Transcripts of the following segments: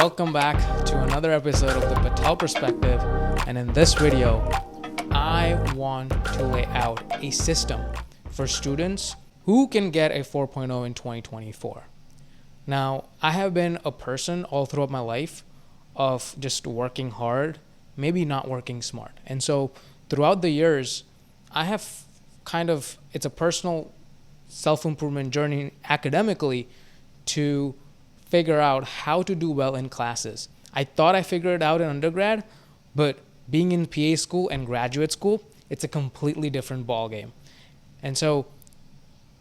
Welcome back to another episode of the Patel Perspective, and in this video I want to lay out a system for students who can get a 4.0 in 2024. Now, I have been a person all throughout my life of just working hard, maybe not working smart. And so throughout the years, I have it's a personal self-improvement journey academically to figure out how to do well in classes. I thought I figured it out in undergrad, but being in PA school and graduate school, it's a completely different ballgame. And so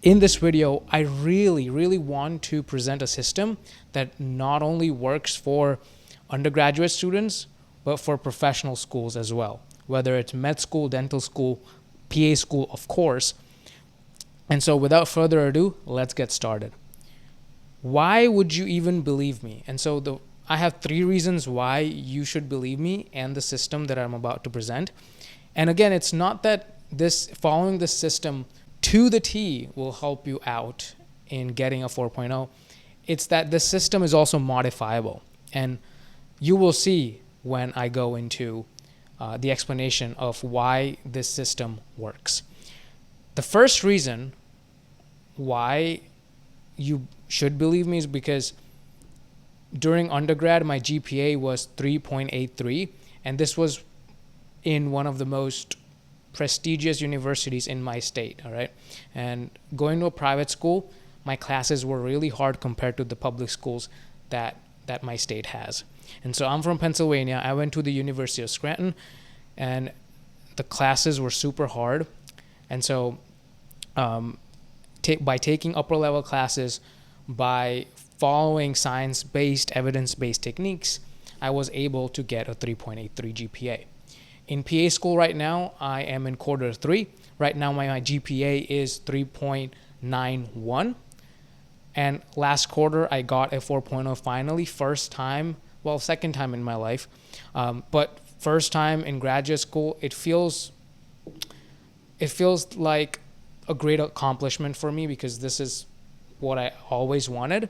in this video, I really want to present a system that not only works for undergraduate students, but for professional schools as well, whether it's med school, dental school, PA school, of course. And so without further ado, let's get started. Why would you even believe me? And so I have 3 reasons why you should believe me and the system that I'm about to present. And again, it's not that following this system to the T will help you out in getting a 4.0. It's that the system is also modifiable. And you will see when I go into the explanation of why this system works. The first reason why you should believe me is because during undergrad, my GPA was 3.83, and this was in one of the most prestigious universities in my state, all right? And going to a private school, my classes were really hard compared to the public schools that my state has. And so I'm from Pennsylvania. I went to the University of Scranton, and the classes were super hard. And so by taking upper level classes, by following science-based, evidence-based techniques, I was able to get a 3.83 GPA. In PA school right now, I am in quarter 3. Right now, my GPA is 3.91. And last quarter, I got a 4.0 finally, second time in my life. But first time in graduate school, it feels like a great accomplishment for me because this is what I always wanted.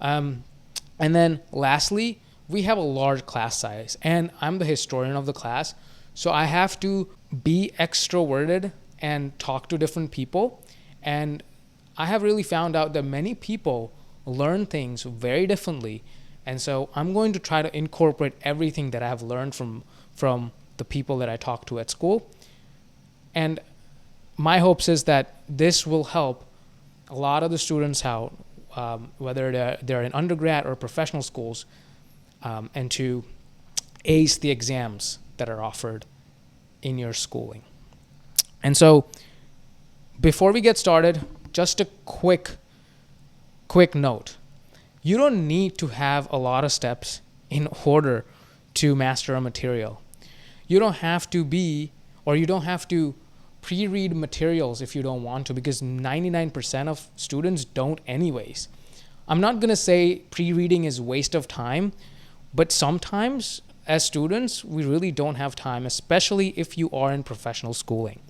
And then lastly, we have a large class size, and I'm the historian of the class. So I have to be extroverted and talk to different people. And I have really found out that many people learn things very differently. And so I'm going to try to incorporate everything that I have learned from the people that I talk to at school. And my hopes is that this will help a lot of the students out, whether they're in undergrad or professional schools, and to ace the exams that are offered in your schooling. And so before we get started, just a quick note. You don't need to have a lot of steps in order to master a material. You don't have to pre-read materials if you don't want to, because 99% of students don't anyways. I'm not going to say pre-reading is waste of time, but sometimes as students, we really don't have time, especially if you are in professional schooling.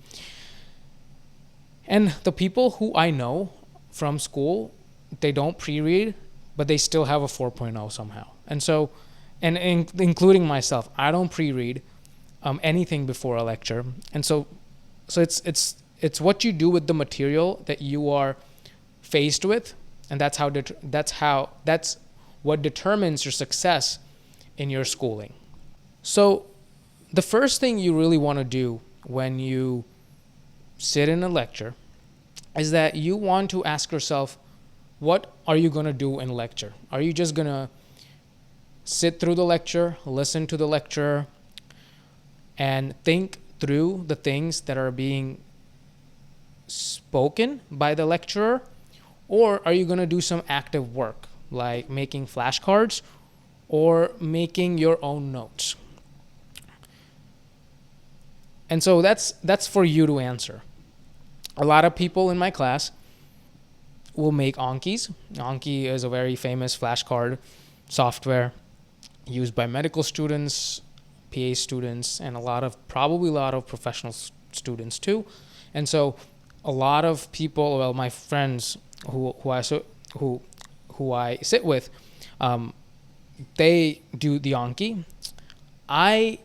And the people who I know from school, they don't pre-read, but they still have a 4.0 somehow. And so, including myself, I don't pre-read anything before a lecture. And so it's what you do with the material that you are faced with, and that's what determines your success in your schooling. So the first thing you really want to do when you sit in a lecture is that you want to ask yourself, what are you going to do in lecture? Are you just going to sit through the lecture, listen to the lecturer, and think through the things that are being spoken by the lecturer? Or are you going to do some active work like making flashcards or making your own notes? And so that's for you to answer. A lot of people in my class will make Ankis. Anki is a very famous flashcard software used by medical students, PA students, and probably a lot of professional students too. And so a lot of people, my friends who I sit with, they do the Anki. I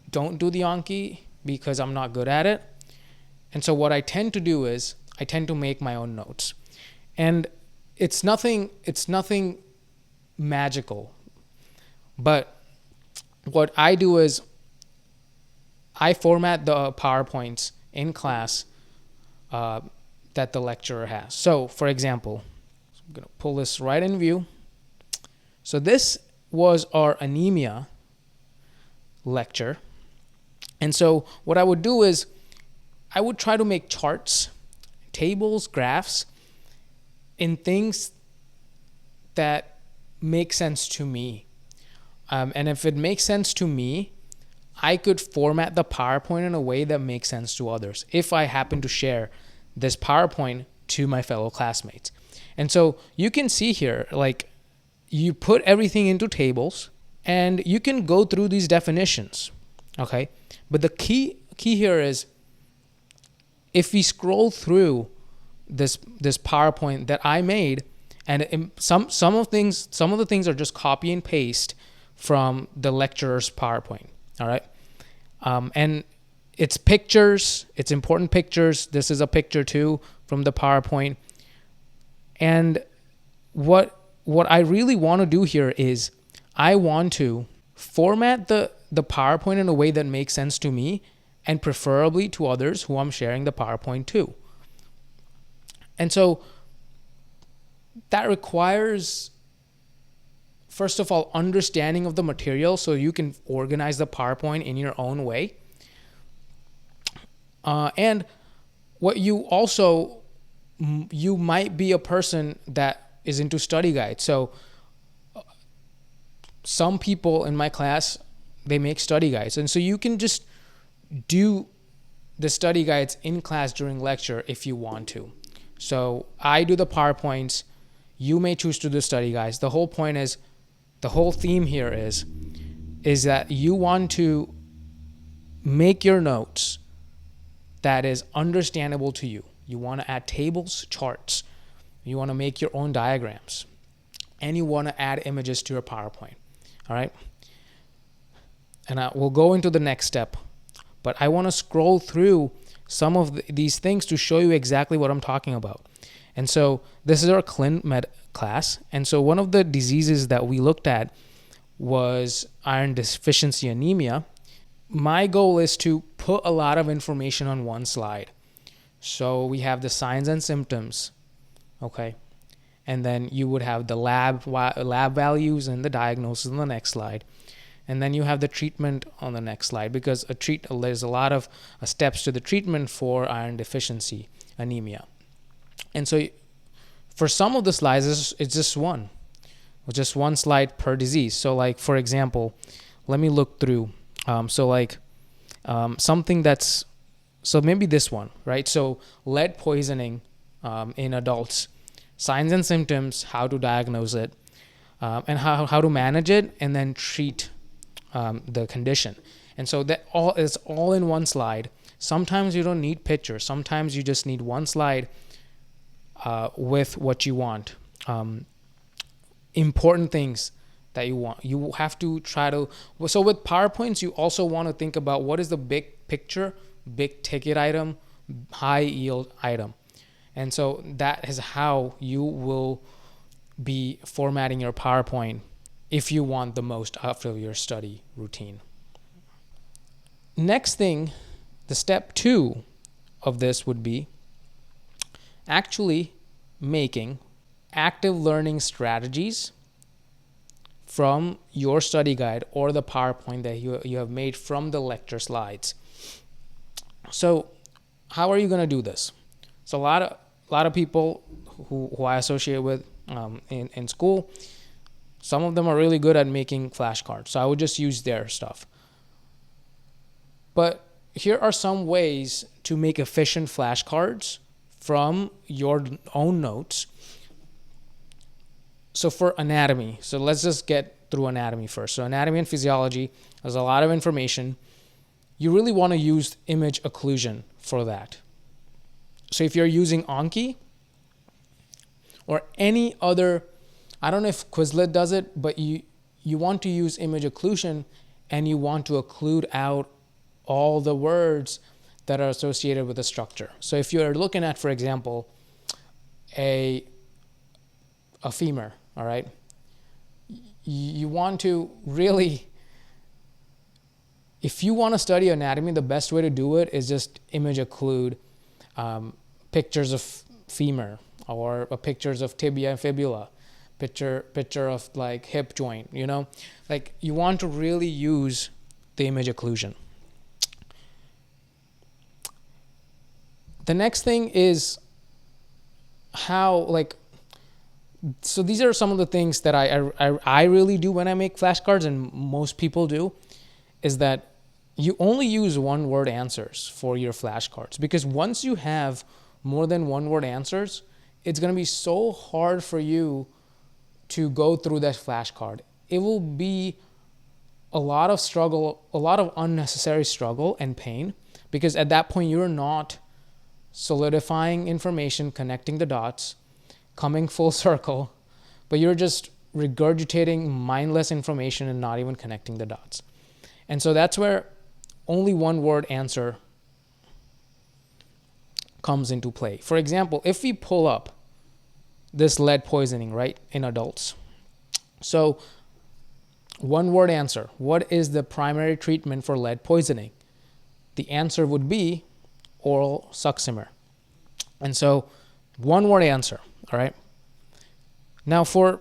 don't do the Anki because I'm not good at it. And so what I tend to do is I tend to make my own notes. And it's nothing magical. But what I do is I format the PowerPoints in class that the lecturer has. So for example, I'm going to pull this right in view. So this was our anemia lecture. And so what I would do is I would try to make charts, tables, graphs in things that make sense to me. And if it makes sense to me, I could format the PowerPoint in a way that makes sense to others if I happen to share this PowerPoint to my fellow classmates. And so you can see here, like, you put everything into tables and you can go through these definitions, okay? But the key here is if we scroll through this PowerPoint that I made, and some of the things are just copy and paste from the lecturer's PowerPoint, all right? And it's pictures, it's important pictures. This is a picture too from the PowerPoint. And what I really want to do here is I want to format the PowerPoint in a way that makes sense to me and preferably to others who I'm sharing the PowerPoint to. And so that requires, first of all, understanding of the material so you can organize the PowerPoint in your own way. And what you might be a person that is into study guides. So some people in my class, they make study guides. And so you can just do the study guides in class during lecture if you want to. So I do the PowerPoints. You may choose to do study guides. The whole point is, the whole theme here is that you want to make your notes that is understandable to you. You want to add tables, charts. You want to make your own diagrams. And you want to add images to your PowerPoint. All right? And we'll go into the next step. But I want to scroll through some of these things to show you exactly what I'm talking about. And so this is our Clin Med class. And so one of the diseases that we looked at was iron deficiency anemia. My goal is to put a lot of information on one slide. So we have the signs and symptoms, okay? And then you would have the lab values and the diagnosis on the next slide. And then you have the treatment on the next slide, because there's a lot of steps to the treatment for iron deficiency anemia. And so for some of the slides, it's just one slide per disease. So like, for example, let me look through. Something that's, so maybe this one, right? So lead poisoning in adults, signs and symptoms, how to diagnose it, and how to manage it, and then treat the condition. And so that it's all in one slide. Sometimes you don't need pictures. Sometimes you just need one slide with what you want. Important things that you want. You have to try to, so with PowerPoints, you also want to think about what is the big picture, big ticket item, high yield item. And so that is how you will be formatting your PowerPoint if you want the most out of your study routine. Next thing, the step 2 of this would be actually making active learning strategies from your study guide or the PowerPoint that you have made from the lecture slides. So how are you going to do this? So a lot of people who I associate with in school, some of them are really good at making flashcards. So I would just use their stuff. But here are some ways to make efficient flashcards from your own notes. So for anatomy, so let's just get through anatomy first. So anatomy and physiology, there's a lot of information. You really want to use image occlusion for that. So if you're using Anki or any other, I don't know if Quizlet does it, but you want to use image occlusion, and you want to occlude out all the words that are associated with the structure. So if you're looking at, for example, a femur, all right, you want to really, if you want to study anatomy, the best way to do it is just image occlude pictures of femur, or pictures of tibia and fibula, picture of like hip joint, like you want to really use the image occlusion. The next thing is how, so these are some of the things that I really do when I make flashcards, and most people do, is that you only use one word answers for your flashcards, because once you have more than one word answers, it's going to be so hard for you to go through that flashcard. It will be a lot of struggle, a lot of unnecessary struggle and pain, because at that point you're not solidifying information, connecting the dots, coming full circle, but you're just regurgitating mindless information and not even connecting the dots. And so that's where only one word answer comes into play. For example, if we pull up this lead poisoning, right, in adults. So one word answer, what is the primary treatment for lead poisoning? The answer would be oral succimer. And so one word answer, all right? Now for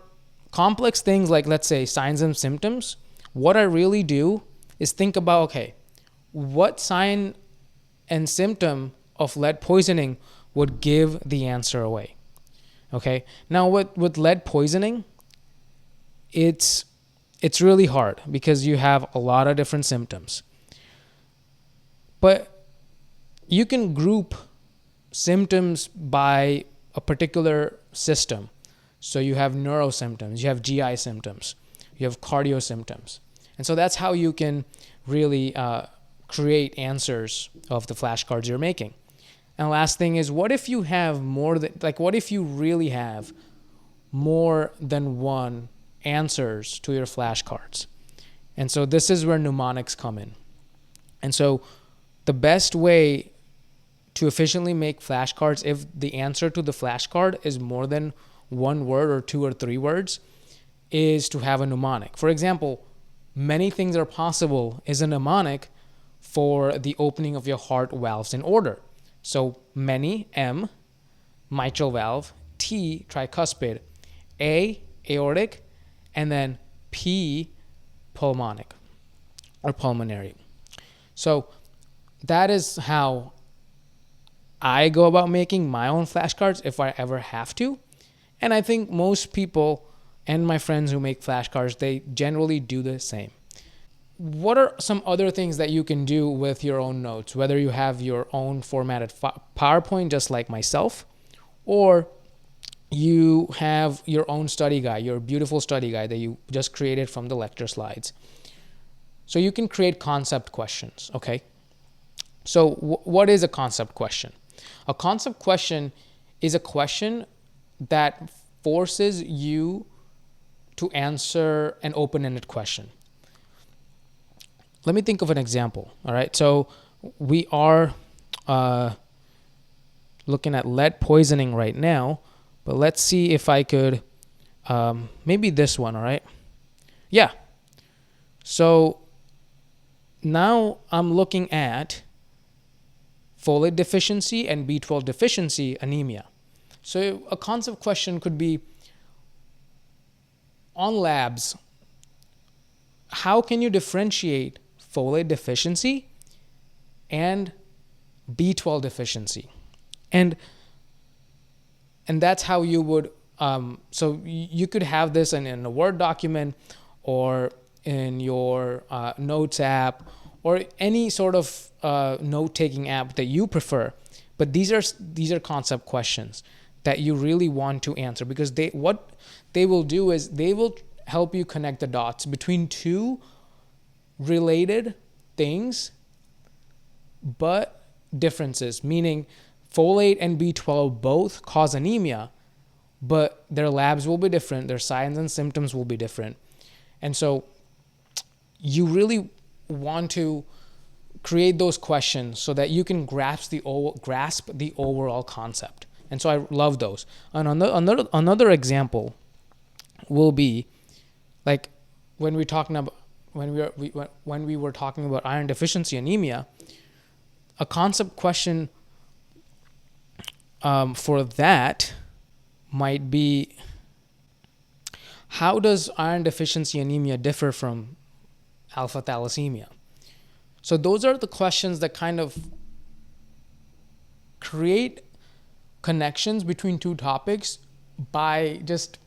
complex things like, let's say, signs and symptoms, what I really do is think about, okay, what sign and symptom of lead poisoning would give the answer away? Okay, now with lead poisoning, it's really hard because you have a lot of different symptoms. But you can group symptoms by a particular system. So you have neuro symptoms, you have GI symptoms, you have cardio symptoms. And so that's how you can really create answers of the flashcards you're making. And last thing is, what if you have what if you really have more than one answers to your flashcards? And so this is where mnemonics come in. And so the best way to efficiently make flashcards, if the answer to the flashcard is more than one word or two or three words, is to have a mnemonic. For example, many things are possible is a mnemonic for the opening of your heart valves in order. So many, M, mitral valve, T, tricuspid, A, aortic, and then P, pulmonic or pulmonary. So that is how I go about making my own flashcards if I ever have to. And I think most people and my friends who make flashcards, they generally do the same. What are some other things that you can do with your own notes, whether you have your own formatted PowerPoint, just like myself, or you have your own study guide, your beautiful study guide that you just created from the lecture slides? So you can create concept questions, okay? So what is a concept question? A concept question is a question that forces you to answer an open-ended question. Let me think of an example, all right? So we are looking at lead poisoning right now, but let's see if I could, maybe this one, all right? Yeah. So now I'm looking at folate deficiency and B12 deficiency anemia. So a concept question could be, on labs, how can you differentiate folate deficiency and B12 deficiency? And that's how you would, so you could have this in a Word document or in your notes app or any sort of note-taking app that you prefer. But these are concept questions that you really want to answer, because what they will do is they will help you connect the dots between two related things but differences, meaning folate and B12 both cause anemia, but their labs will be different, their signs and symptoms will be different. And so you really want to create those questions so that you can grasp the overall concept. And so I love those. And another example will be like when we were talking about iron deficiency anemia. A concept question for that might be, how does iron deficiency anemia differ from alpha thalassemia? So those are the questions that kind of create connections between two topics by just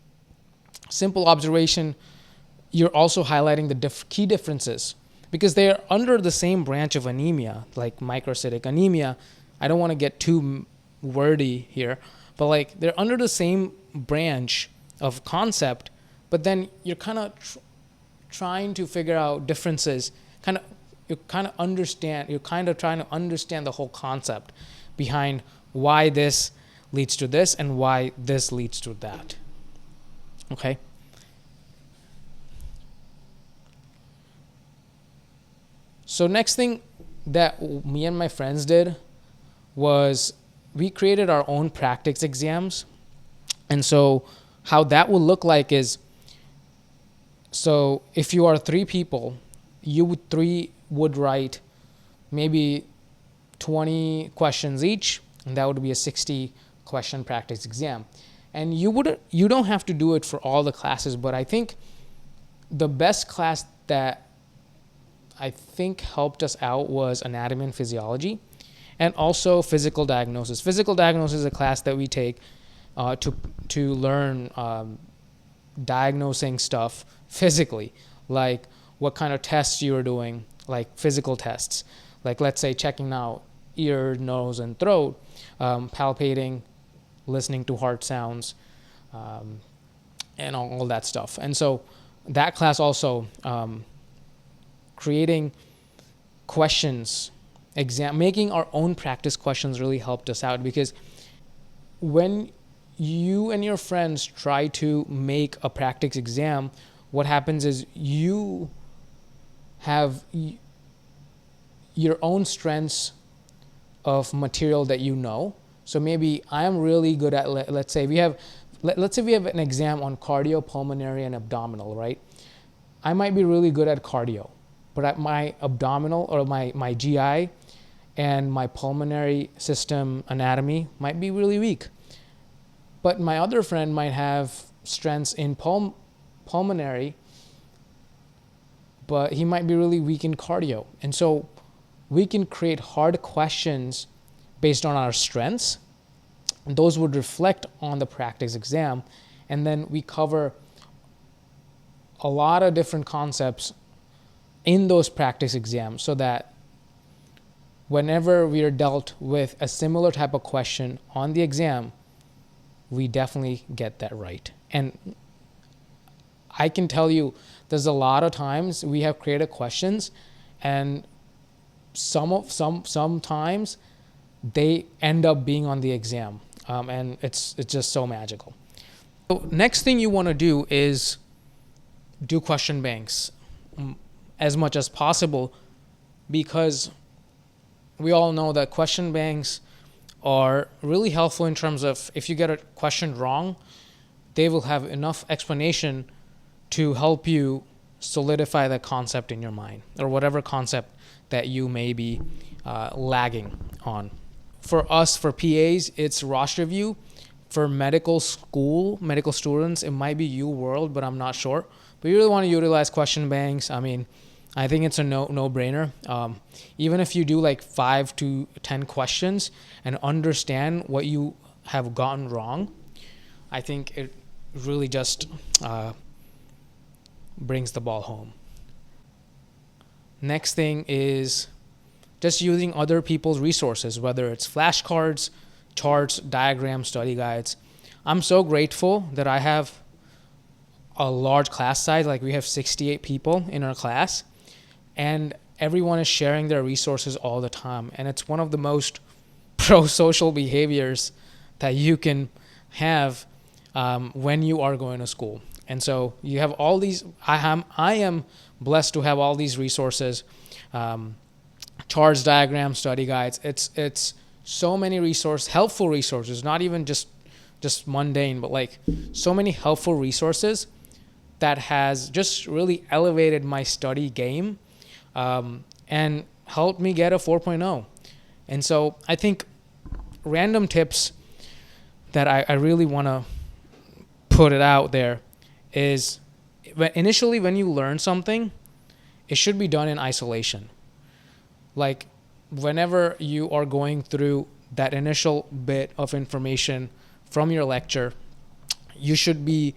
simple observation. You're also highlighting the key differences because they're under the same branch of anemia, like microcytic anemia. I don't want to get too wordy here, but like they're under the same branch of concept, but then you're kind of trying to figure out differences. You're trying to understand the whole concept behind why this leads to this and why this leads to that. Okay. So next thing that me and my friends did was we created our own practice exams. And so how that will look like is, so if you are 3 people, you would write maybe 20 questions each, and that would be a 60 question practice exam. And you don't have to do it for all the classes, but I think the best class that I think helped us out was anatomy and physiology, and also physical diagnosis. Physical diagnosis is a class that we take to learn diagnosing stuff physically, like what kind of tests you are doing, like physical tests, like let's say checking out ear, nose, and throat, palpating, listening to heart sounds, and all that stuff. And so that class also creating questions, making our own practice questions really helped us out, because when you and your friends try to make a practice exam, what happens is you have your own strengths of material that you know. So maybe I am really good at, let's say we have an exam on cardiopulmonary and abdominal, right? I might be really good at cardio, but at my abdominal or my GI and my pulmonary system anatomy might be really weak. But my other friend might have strengths in pulmonary, but he might be really weak in cardio. And so we can create hard questions based on our strengths, and those would reflect on the practice exam. And then we cover a lot of different concepts in those practice exams so that whenever we are dealt with a similar type of question on the exam, we definitely get that right. And I can tell you there's a lot of times we have created questions, and sometimes they end up being on the exam, and it's just so magical. So next thing you want to do is do question banks as much as possible, because we all know that question banks are really helpful in terms of if you get a question wrong, they will have enough explanation to help you solidify the concept in your mind, or whatever concept that you may be lagging on. For us, for PAs, it's Rosh Review. For medical students, it might be UWorld, but I'm not sure. But you really want to utilize question banks. I mean, I think it's a no-brainer. Even if you do like 5 to 10 questions and understand what you have gotten wrong, I think it really just brings the ball home. Next thing is just using other people's resources, whether it's flashcards, charts, diagrams, study guides. I'm so grateful that I have a large class size. Like we have 68 people in our class, and everyone is sharing their resources all the time. And it's one of the most pro-social behaviors that you can have when you are going to school. And so you have all these. I am blessed to have all these resources, charts, diagrams, study guides. It's so many helpful resources, not even just mundane, but like so many helpful resources that has just really elevated my study game, and helped me get a 4.0. And so I think random tips that I really want to put it out there is, initially when you learn something, it should be done in isolation. Like whenever you are going through that initial bit of information from your lecture, you should be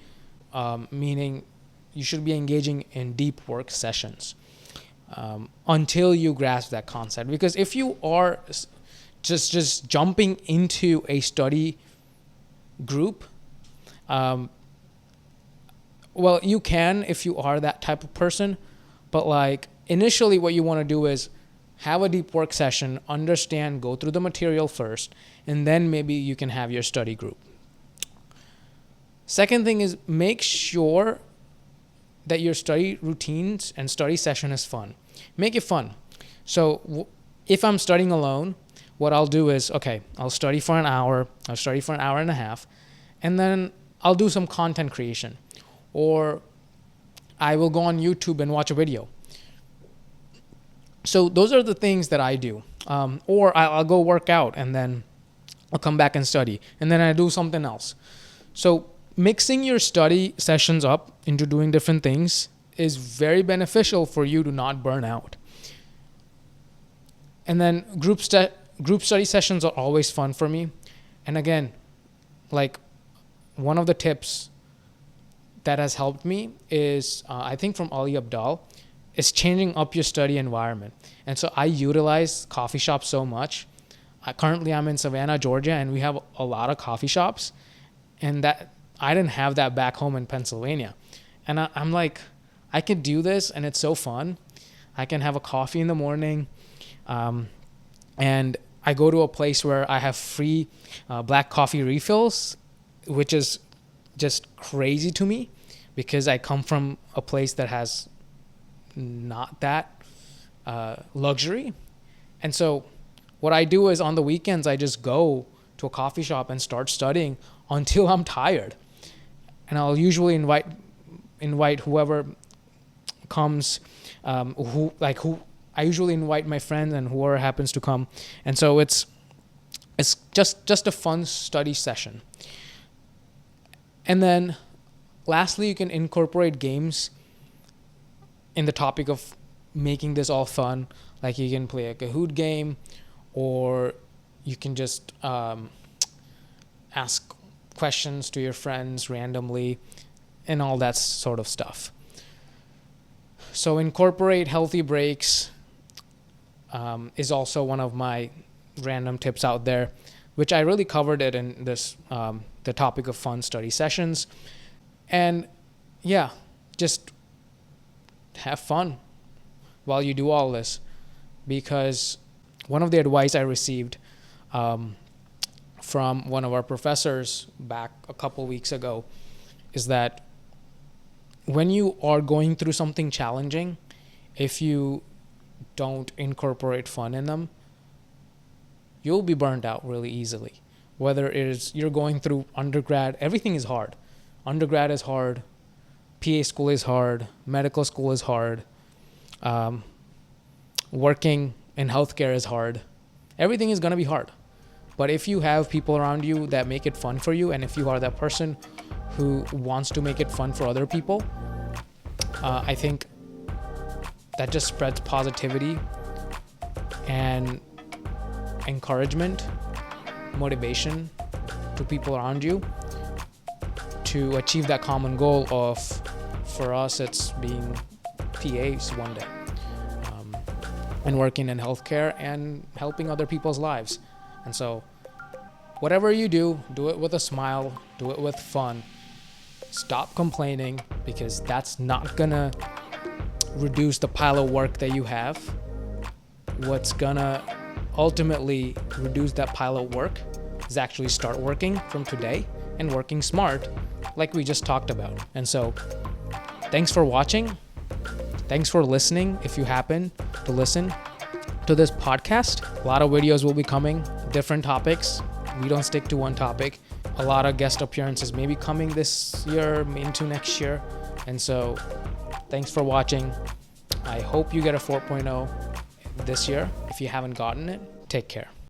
engaging in deep work sessions until you grasp that concept. Because if you are just jumping into a study group, well, you can if you are that type of person, but like initially what you want to do is have a deep work session, understand, go through the material first, and then maybe you can have your study group. Second thing is, make sure that your study routines and study session is fun. Make it fun. So if I'm studying alone, what I'll do is, okay, I'll study for an hour, I'll study for an hour and a half, and then I'll do some content creation. Or I will go on YouTube and watch a video. So those are the things that I do. Or I'll go work out and then I'll come back and study. And then I do something else. So mixing your study sessions up into doing different things is very beneficial for you to not burn out. And then group study sessions are always fun for me. And again, like one of the tips that has helped me is, I think from Ali Abdal, is changing up your study environment. And so I utilize coffee shops so much. Currently I'm in Savannah, Georgia, and we have a lot of coffee shops. And that I didn't have that back home in Pennsylvania. And I'm like, I could do this and it's so fun. I can have a coffee in the morning. And I go to a place where I have free black coffee refills, which is just crazy to me because I come from a place that has not that luxury. And so what I do is on the weekends, I just go to a coffee shop and start studying until I'm tired. And I'll usually invite whoever comes, I usually invite my friends and whoever happens to come. And so it's just a fun study session. And then lastly, you can incorporate games in the topic of making this all fun. Like you can play a Kahoot game, or you can just ask questions to your friends randomly and all that sort of stuff. So incorporate healthy breaks is also one of my random tips out there, which I really covered it in this the topic of fun study sessions. And yeah, just have fun while you do all this, because one of the advice I received from one of our professors back a couple weeks ago is that when you are going through something challenging, if you don't incorporate fun in them, you'll be burned out really easily. Whether it is you're going through undergrad, everything is hard. Undergrad is hard, PA school is hard, medical school is hard, working in healthcare is hard. Everything is going to be hard. But if you have people around you that make it fun for you, and if you are that person who wants to make it fun for other people, I think that just spreads positivity and encouragement, motivation to people around you to achieve that common goal of, for us, it's being PAs one day, and working in healthcare and helping other people's lives. And so whatever you do it with a smile, do it with fun. Stop complaining, because that's not gonna reduce the pile of work that you have. What's gonna ultimately reduce that pile of work is actually start working from today and working smart like we just talked about. And so thanks for watching. Thanks for listening. If you happen to listen to this podcast, a lot of videos will be coming, different topics. We don't stick to one topic. A lot of guest appearances may be coming this year into next year. And so thanks for watching. I hope you get a 4.0 this year. If you haven't gotten it, take care.